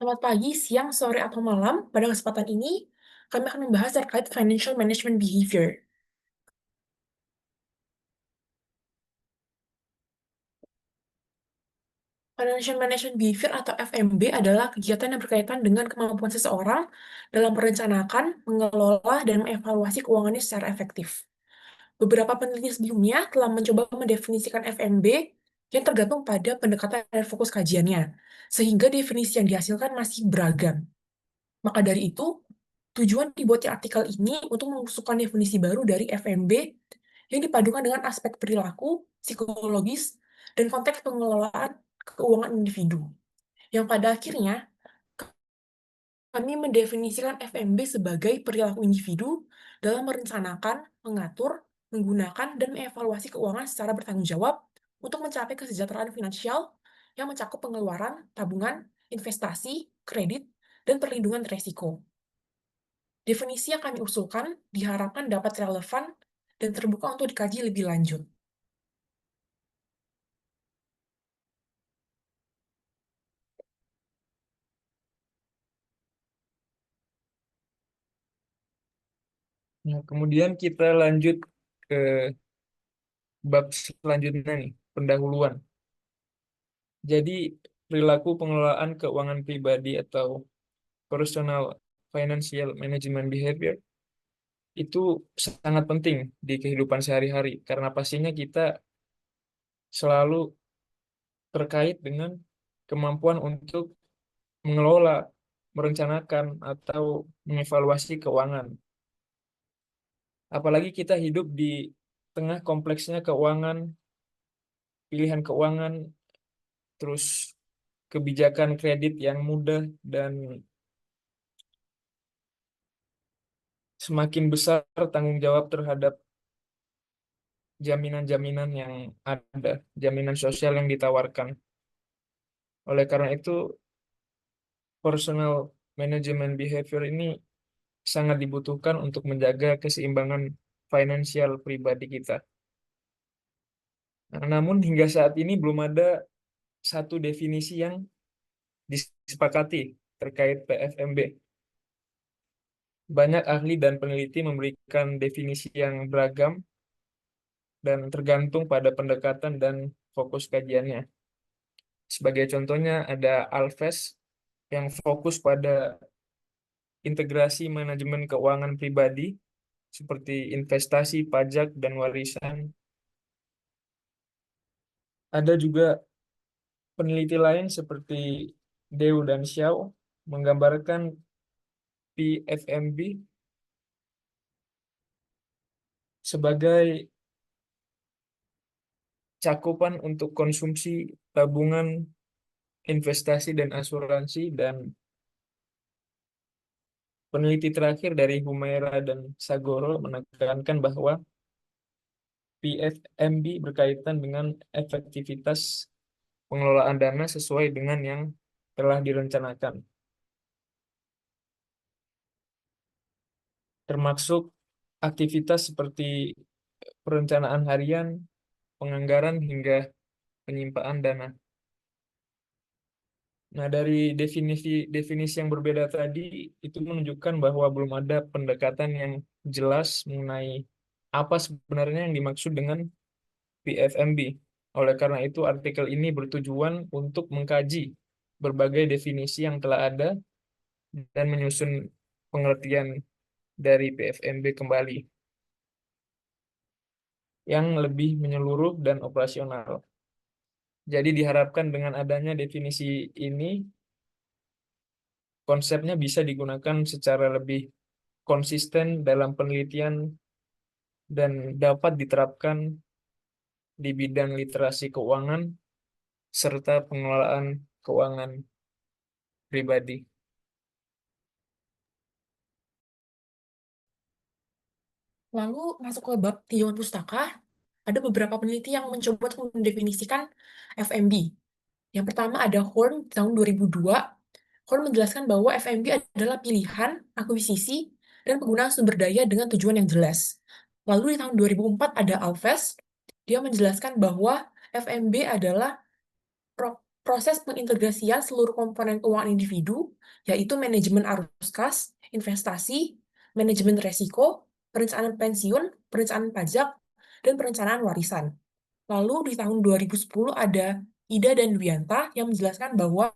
Selamat pagi, siang, sore, atau malam. Pada kesempatan ini, kami akan membahas terkait Financial Management Behavior. Financial Management Behavior atau FMB adalah kegiatan yang berkaitan dengan kemampuan seseorang dalam merencanakan, mengelola, dan mengevaluasi keuangannya secara efektif. Beberapa peneliti sebelumnya telah mencoba mendefinisikan FMB yang tergantung pada pendekatan dan fokus kajiannya, sehingga definisi yang dihasilkan masih beragam. Maka dari itu, tujuan dibuatnya artikel ini untuk mengusulkan definisi baru dari FMB yang dipadukan dengan aspek perilaku, psikologis, dan konteks pengelolaan keuangan individu. Yang pada akhirnya, kami mendefinisikan FMB sebagai perilaku individu dalam merencanakan, mengatur, menggunakan, dan mengevaluasi keuangan secara bertanggung jawab untuk mencapai kesejahteraan finansial yang mencakup pengeluaran, tabungan, investasi, kredit, dan perlindungan risiko. Definisi yang kami usulkan diharapkan dapat relevan dan terbuka untuk dikaji lebih lanjut. Nah, kemudian kita lanjut ke bab selanjutnya nih, pendahuluan. Jadi, perilaku pengelolaan keuangan pribadi atau personal financial management behavior itu sangat penting di kehidupan sehari-hari karena pastinya kita selalu terkait dengan kemampuan untuk mengelola, merencanakan atau mengevaluasi keuangan. Apalagi kita hidup di tengah kompleksnya keuangan, pilihan keuangan, terus kebijakan kredit yang mudah dan semakin besar tanggung jawab terhadap jaminan-jaminan yang ada, jaminan sosial yang ditawarkan. Oleh karena itu, personal management behavior ini sangat dibutuhkan untuk menjaga keseimbangan finansial pribadi kita. Nah, namun hingga saat ini belum ada satu definisi yang disepakati terkait PFMB. Banyak ahli dan peneliti memberikan definisi yang beragam dan tergantung pada pendekatan dan fokus kajiannya. Sebagai contohnya ada Alves yang fokus pada integrasi manajemen keuangan pribadi seperti investasi, pajak, dan warisan. Ada juga peneliti lain seperti Deu dan Xiao menggambarkan PFMB sebagai cakupan untuk konsumsi, tabungan, investasi, dan asuransi. Dan peneliti terakhir dari Humaira dan Sagoro menekankan bahwa PFMB berkaitan dengan efektivitas pengelolaan dana sesuai dengan yang telah direncanakan, termasuk aktivitas seperti perencanaan harian, penganggaran, hingga penyimpanan dana. Nah, dari definisi yang berbeda tadi, itu menunjukkan bahwa belum ada pendekatan yang jelas mengenai apa sebenarnya yang dimaksud dengan PFMB. Oleh karena itu, artikel ini bertujuan untuk mengkaji berbagai definisi yang telah ada dan menyusun pengertian dari PFMB kembali yang lebih menyeluruh dan operasional. Jadi diharapkan dengan adanya definisi ini, konsepnya bisa digunakan secara lebih konsisten dalam penelitian dan dapat diterapkan di bidang literasi keuangan serta pengelolaan keuangan pribadi. Lalu masuk ke bab tinjauan pustaka, ada beberapa peneliti yang mencoba untuk mendefinisikan FMB. Yang pertama ada Horn tahun 2002. Horn menjelaskan bahwa FMB adalah pilihan, akuisisi, dan penggunaan sumber daya dengan tujuan yang jelas. Lalu di tahun 2004 ada Alves, dia menjelaskan bahwa FMB adalah proses pengintegrasian seluruh komponen keuangan individu, yaitu manajemen arus kas, investasi, manajemen resiko, perencanaan pensiun, perencanaan pajak, dan perencanaan warisan. Lalu di tahun 2010 ada Ida dan Dwianta yang menjelaskan bahwa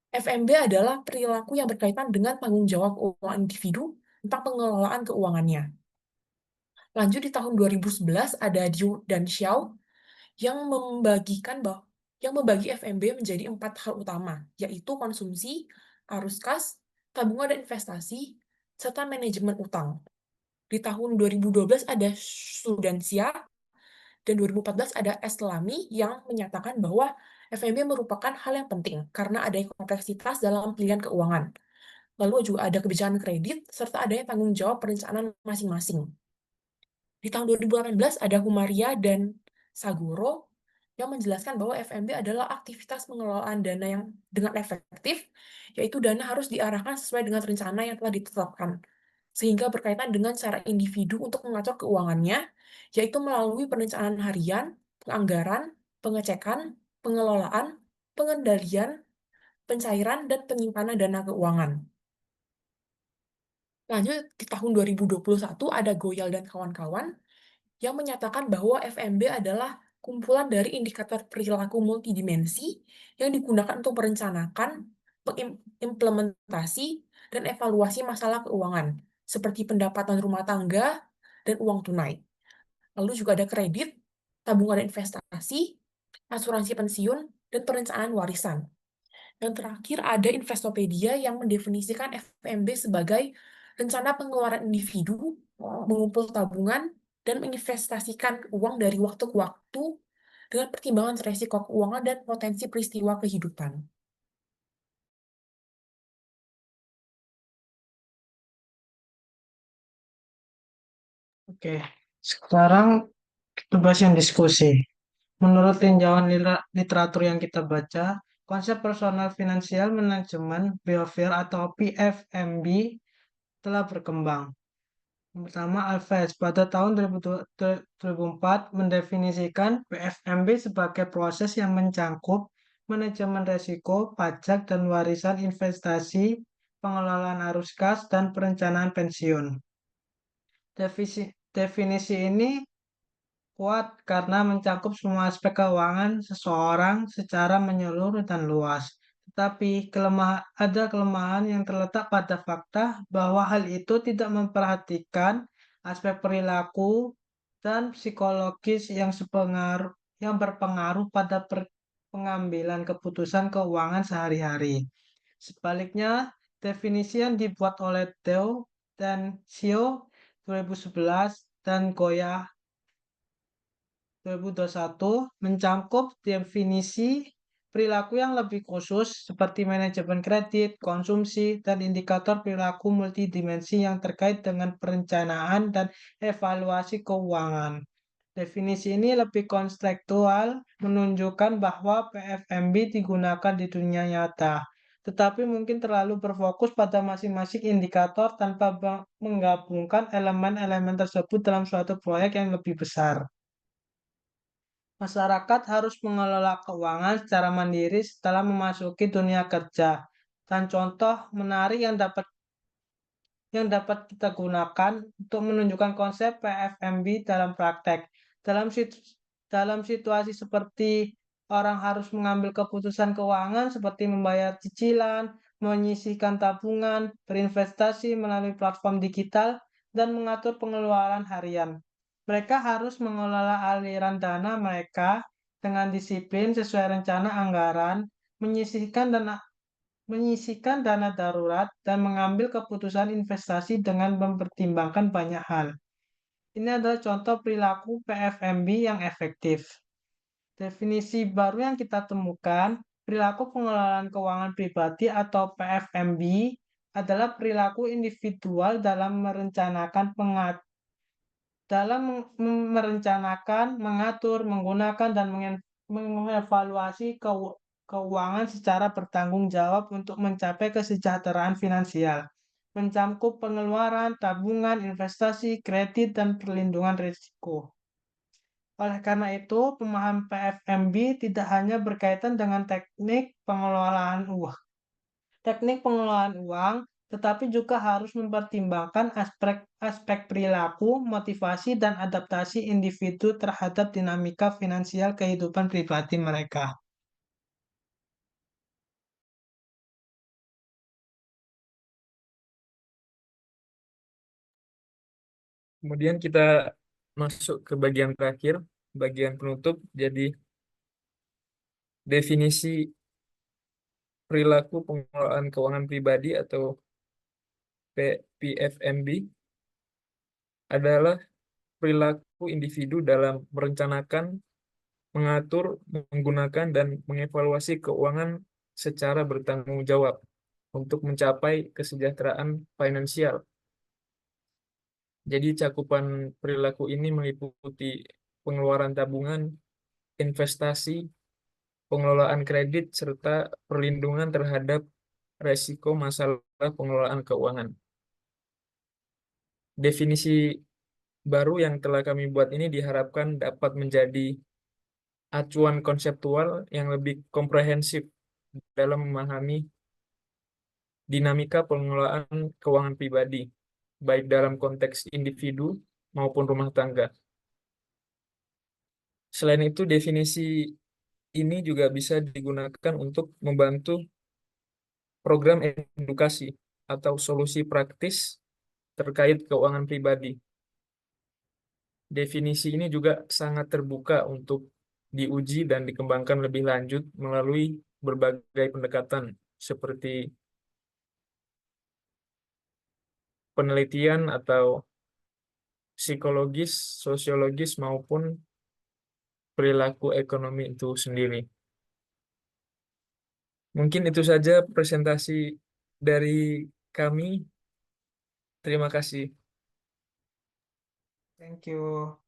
FMB adalah perilaku yang berkaitan dengan tanggung jawab keuangan individu tentang pengelolaan keuangannya. Lanjut di tahun 2011 ada Diu dan Xiao yang membagi FMB menjadi 4 hal utama, yaitu konsumsi, arus kas, tabungan dan investasi, serta manajemen utang. Di tahun 2012 ada Sudansia dan 2014 ada Eslami yang menyatakan bahwa FMB merupakan hal yang penting karena adanya kompleksitas dalam pilihan keuangan. Lalu juga ada kebijakan kredit serta adanya tanggung jawab perencanaan masing-masing. Di tahun 2018 ada Humaria dan Saguro yang menjelaskan bahwa FMB adalah aktivitas pengelolaan dana yang dengan efektif, yaitu dana harus diarahkan sesuai dengan rencana yang telah ditetapkan, sehingga berkaitan dengan cara individu untuk mengatur keuangannya, yaitu melalui perencanaan harian, penganggaran, pengecekan, pengelolaan, pengendalian, pencairan, dan penyimpanan dana keuangan. Lanjut, di tahun 2021 ada Goyal dan kawan-kawan yang menyatakan bahwa FMB adalah kumpulan dari indikator perilaku multidimensi yang digunakan untuk merencanakan, implementasi, dan evaluasi masalah keuangan, seperti pendapatan rumah tangga dan uang tunai. Lalu juga ada kredit, tabungan dan investasi, asuransi pensiun, dan perencanaan warisan. Yang terakhir ada Investopedia yang mendefinisikan FMB sebagai rencana pengeluaran individu, mengumpul tabungan, dan menginvestasikan uang dari waktu ke waktu dengan pertimbangan resiko keuangan dan potensi peristiwa kehidupan. Oke, sekarang kita bahas yang diskusi. Menurut tinjauan literatur yang kita baca, konsep personal financial management behavior atau PFMB telah berkembang. Yang pertama, Alves pada tahun 2004 mendefinisikan PFMB sebagai proses yang mencakup manajemen risiko, pajak dan warisan investasi, pengelolaan arus kas, dan perencanaan pensiun. Definisi ini kuat karena mencakup semua aspek keuangan seseorang secara menyeluruh dan luas. Tetapi ada kelemahan yang terletak pada fakta bahwa hal itu tidak memperhatikan aspek perilaku dan psikologis yang berpengaruh pada pengambilan keputusan keuangan sehari-hari. Sebaliknya, definisi yang dibuat oleh Theo dan Sio 2011 dan Goya 2021 mencakup definisi perilaku yang lebih khusus seperti manajemen kredit, konsumsi, dan indikator perilaku multidimensi yang terkait dengan perencanaan dan evaluasi keuangan. Definisi ini lebih konseptual, menunjukkan bahwa PFMB digunakan di dunia nyata, tetapi mungkin terlalu berfokus pada masing-masing indikator tanpa menggabungkan elemen-elemen tersebut dalam suatu proyek yang lebih besar. Masyarakat harus mengelola keuangan secara mandiri setelah memasuki dunia kerja. Dan contoh menarik yang dapat kita gunakan untuk menunjukkan konsep PFMB dalam praktek. Dalam situasi seperti orang harus mengambil keputusan keuangan seperti membayar cicilan, menyisihkan tabungan, berinvestasi melalui platform digital, dan mengatur pengeluaran harian. Mereka harus mengelola aliran dana mereka dengan disiplin sesuai rencana anggaran, menyisihkan dana darurat, dan mengambil keputusan investasi dengan mempertimbangkan banyak hal. Ini adalah contoh perilaku PFMB yang efektif. Definisi baru yang kita temukan, perilaku pengelolaan keuangan pribadi atau PFMB adalah perilaku individual dalam merencanakan, mengatur, menggunakan, dan mengevaluasi keuangan secara bertanggung jawab untuk mencapai kesejahteraan finansial, mencakup pengeluaran, tabungan, investasi, kredit, dan perlindungan risiko. Oleh karena itu, pemahaman PFMB tidak hanya berkaitan dengan teknik pengelolaan uang, tetapi juga harus mempertimbangkan aspek perilaku, motivasi, dan adaptasi individu terhadap dinamika finansial kehidupan pribadi mereka. Kemudian kita masuk ke bagian terakhir, bagian penutup. Jadi definisi perilaku pengelolaan keuangan pribadi atau PFMB adalah perilaku individu dalam merencanakan, mengatur, menggunakan, dan mengevaluasi keuangan secara bertanggung jawab untuk mencapai kesejahteraan finansial. Jadi cakupan perilaku ini meliputi pengeluaran tabungan, investasi, pengelolaan kredit, serta perlindungan terhadap resiko masalah pengelolaan keuangan. Definisi baru yang telah kami buat ini diharapkan dapat menjadi acuan konseptual yang lebih komprehensif dalam memahami dinamika pengelolaan keuangan pribadi, baik dalam konteks individu maupun rumah tangga. Selain itu, definisi ini juga bisa digunakan untuk membantu program edukasi atau solusi praktis terkait keuangan pribadi. Definisi ini juga sangat terbuka untuk diuji dan dikembangkan lebih lanjut melalui berbagai pendekatan seperti penelitian atau psikologis, sosiologis, maupun perilaku ekonomi itu sendiri. Mungkin itu saja presentasi dari kami. Terima kasih. Thank you.